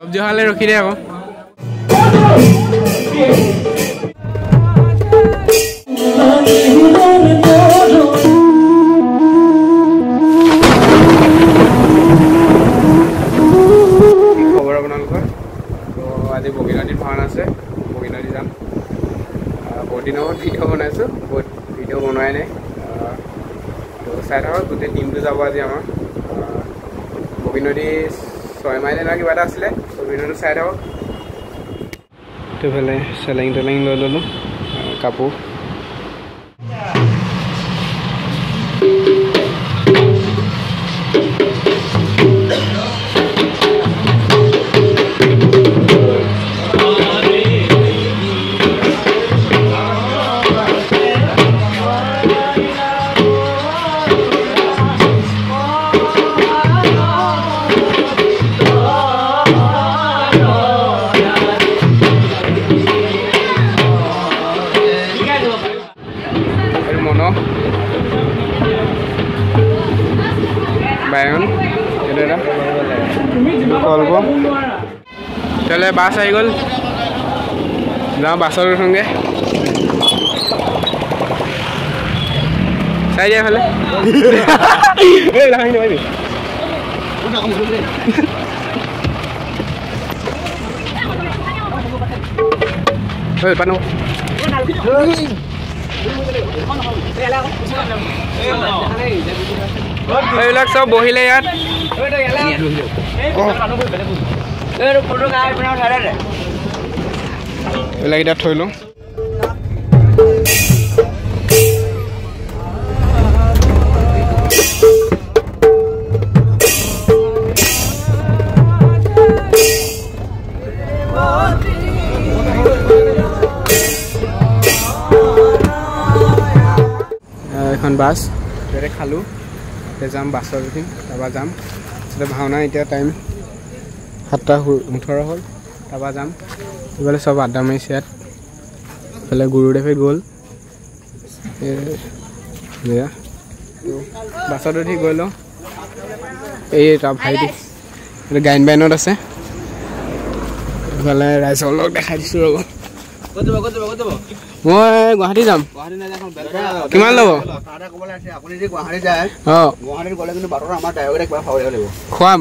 চব্জি খালে ৰখি দে আকৌ খবৰ আপোনালোকৰ তো আজি বগীনদীত ভাওনা আছে বগীনদী যাম বহুত দিনৰ আগত ভিডিঅ' বনাইছোঁ বহুত ভিডিঅ' বনোৱাই নাই তো চাই থাকক গোটেই টিমটো যাব আজি আমাৰ বগীনদী 6 মাইল এনে কিবা এটা আছিলে তো ভিডিঅ'টো চাই থাকক এইফালে চেলেং টেলেং লৈ ল'লোঁ কাপোৰ বাইগন এটা কলব তাহলে বাস আহি গ'ল যাওঁ বাছত উঠোঁগে চাই দিয়া ফালে পানো এইবিলাক চব বহিলে ইয়াত এইবিলাক এতিয়া থৈ লওঁ এখন বাছ ইয়াতে খালোঁ যাম বাছত উঠিম তাৰপৰা যাম ভাওনা এতিয়া টাইম 7:18 হ'ল তাৰপৰা যাম এইফালে চব আড্ডা মাৰিছে ইয়াত এইফালে গুৰুদেৱে গ'ল বাছত উঠি গৈ লওঁ এই তাৰ ভাইটি গায়ন বায়নত আছে এইফালে ৰাইজৰ লগ দেখাই দিছোঁ ৰ'ব মই গুৱাহাটী যাম কিমান ল'ব খুৱাম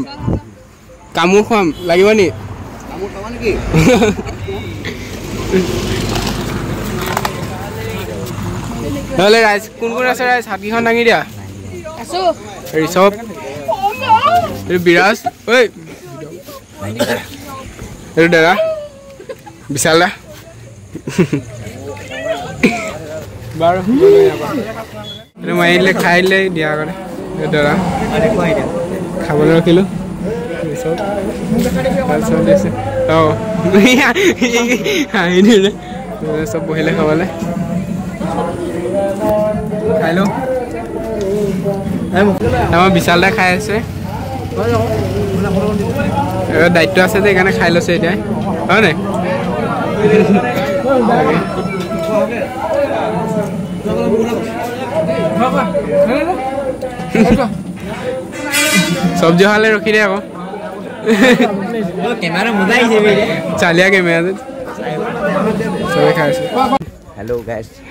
কামোৰ খুৱাম লাগিব নি নহ'লে ৰাইজ কোন কোন আছে ৰাইজ হাতকেইখন দাঙি দিয়া ঋষভ বিৰাজ ঐ এইটো দাদা বিশাল দা বাৰু মাৰিলে খাই দিলে দিয়া কৰে দাদা খাবলৈ ৰখিলোঁ অঁ হাঁহি দিলে চব বহিলে খাবলৈ খাই লওঁ আমাৰ বিশাল দাই খাই আছে দায়িত্ব আছে যে সেইকাৰণে খাই লৈছে এতিয়া হয় নাই চব্জি খালে ৰখি দে আকৌ চালিয়া কেমেৰা চবে খাই আছে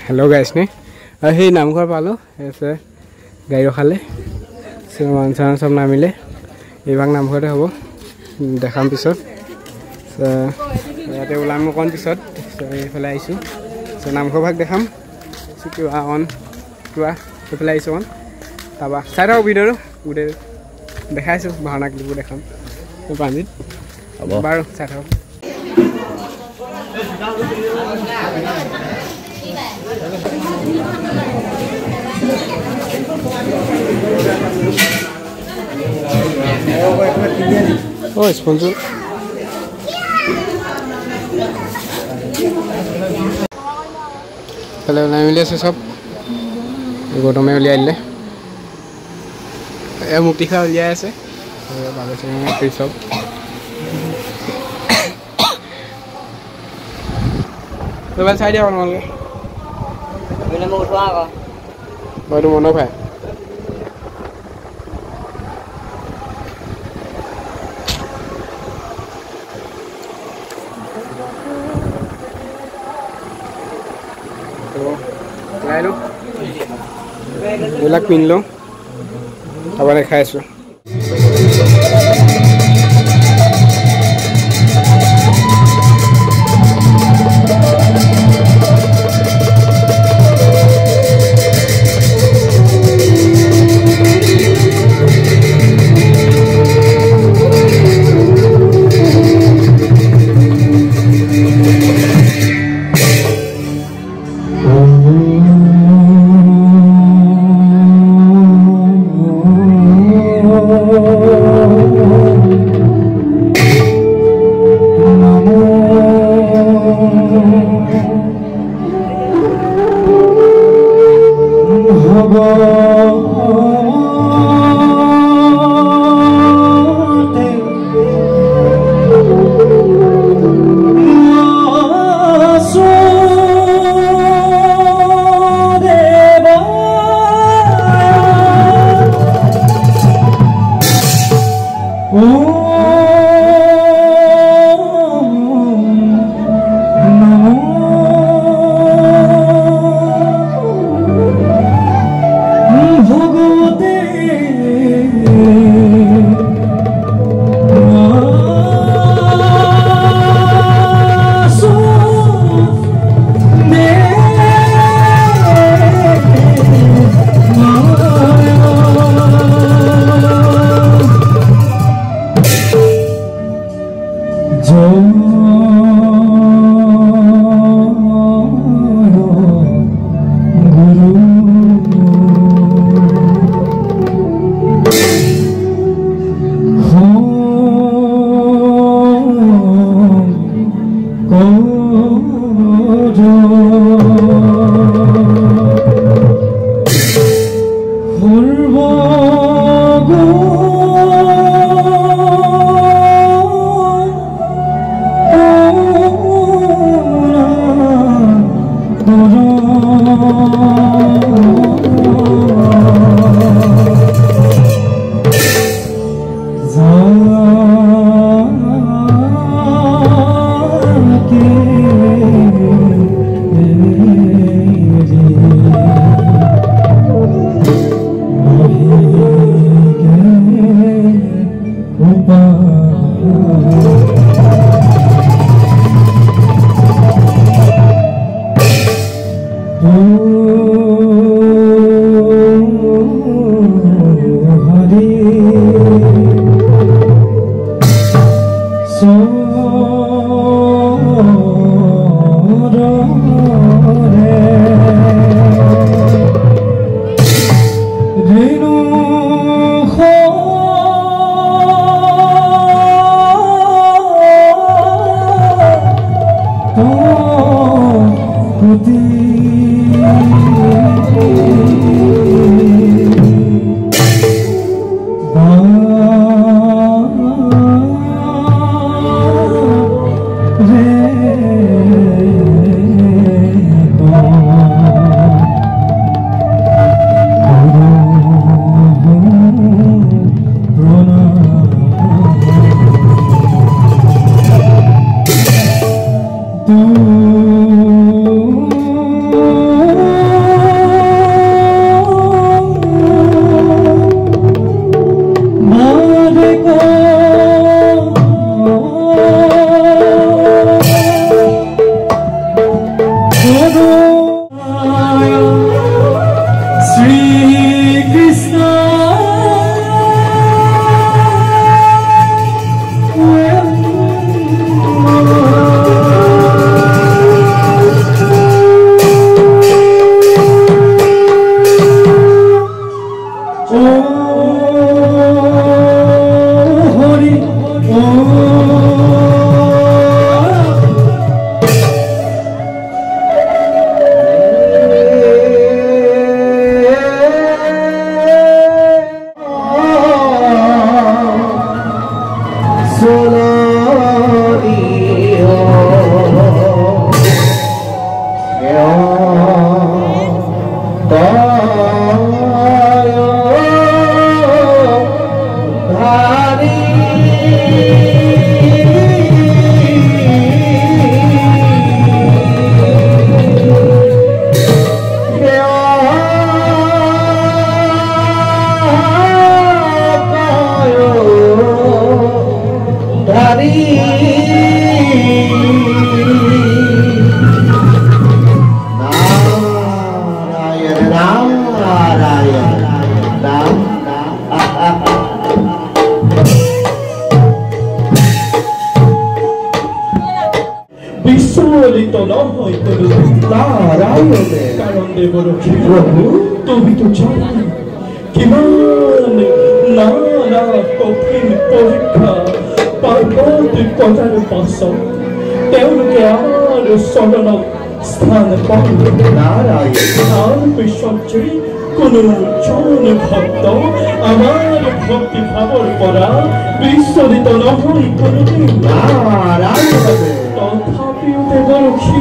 হেল্ল' গাইছ নে আৰু সেই নামঘৰ পালোঁ আছে গাড়ী ৰখালে মানুহ চানুহ চব নামিলে এইভাগ নামঘৰতে হ'ব দেখাম পিছত ইয়াতে ওলাম অকণ পিছত এইফালে আহিছোঁ নামঘৰ ভাগ দেখাম কিবা অকণ কিবা সেইফালে আহিছোঁ অকণ তাৰপৰা চাই থাকক ভিডিঅ'টো গোটেই দেখাইছোঁ ভাওনা ক্লিপবোৰ দেখাম পাঞ্জিত বাৰু চাই থাকক Oh, sponsor. Kalau nak milih sesuap, gotong milih aja. Mukti kau lihat se, bagus ni sesuap. Tu bal saya dia orang mana? Bila mau tua apa? Baru mana apa? এইবিলাক পিন্ধি লওঁ তাৰপৰা দেখাই আছোঁ বিচলিত নহয় কোনো কারণ দেবরক্ষী প্রভু তুমি তো জানো কিমান নানা কঠিন পরীক্ষা পার্বত করার পাছত তেওঁলোকে আমার চরণত স্থান পায় নারায়ণ তার পিছত যে কোনো জন ভক্ত আমার ভক্তি ভাবর পৰা বিচলিত নহয় কোনোদিন নাৰায়ণ তথাপিও দেবৰক্ষী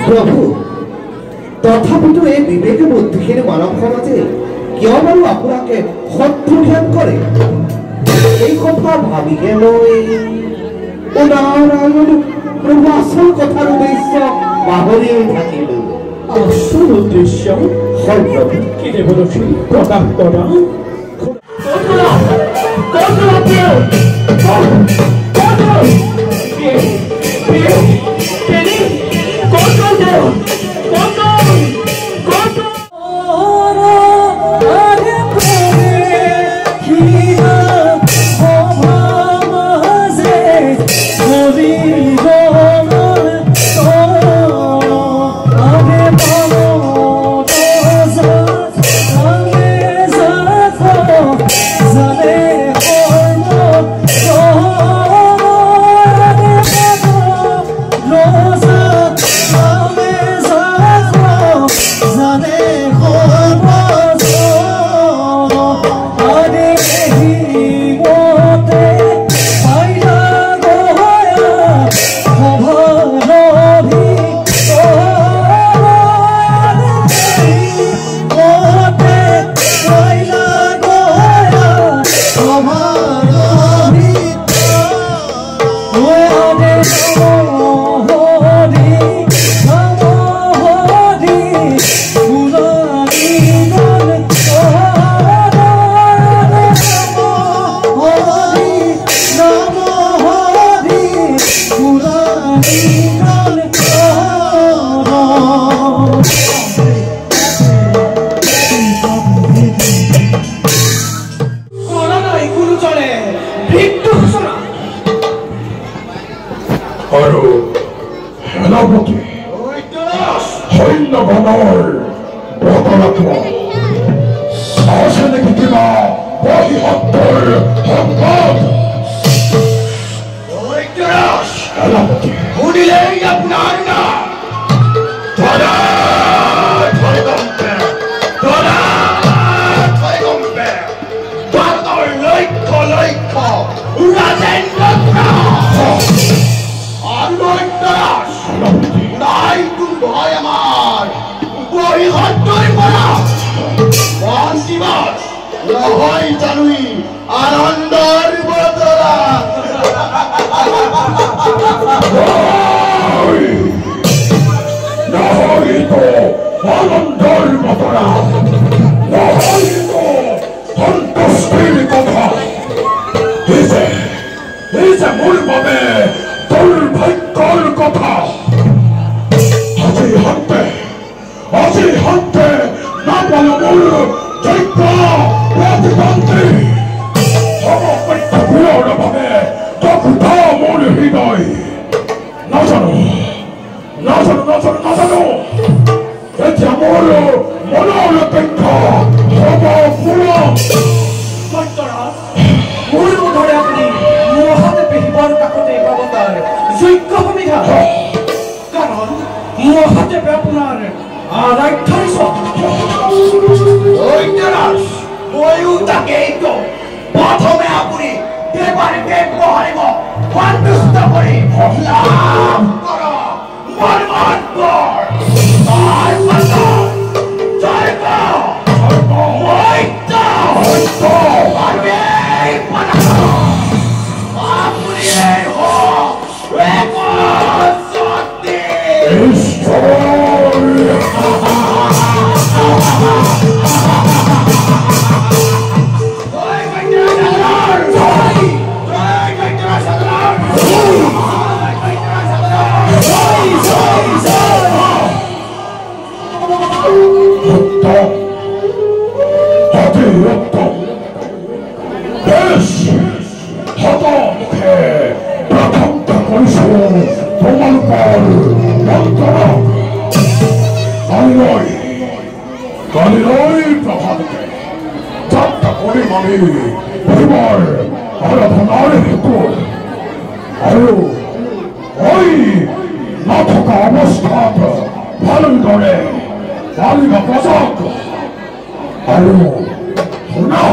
প্ৰভু তথাপিতো এই বিবেক বুদ্ধিহীন মানৱ সমাজে কিয় বাৰু আপোনাকে শত্ৰু ধ্যান কৰে এই কথা ভাবিকে মই নাৰায়ণ প্ৰভু আচল কথাৰ উদ্দেশ্য পাহৰিয়ে থাকিলো আসল উদ্দেশ্য হয় প্ৰভু কি দেবৰক্ষী প্ৰকাশ কৰা কালিলৈ প্ৰভাতে যাত্ৰা কৰিম আমি শিৱৰ আৰাধনাৰ হেতু আৰু নথকা অৱস্থাত ভালদৰে বালিকা প্ৰজাক আৰু শুনা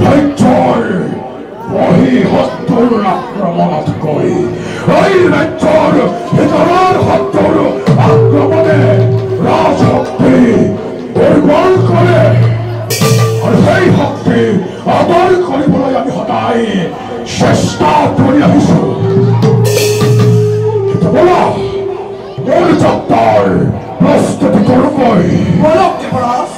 ৰাজ্যৰ শত্ৰুৰ আক্ৰমণতকৈ এই ৰাজ্যৰ ভিতৰৰ শত্ৰুৰ আক্ৰমণে ৰাজশক্তি দুৰ্বল কৰে আৰু সেই শক্তি আদৰ কৰিবলৈ আমি সদায় চেষ্টা কৰি আহিছো বলা মোৰ যাত্ৰাৰ প্ৰস্তুতি কৰোঁগৈ বলক দেৱৰাজ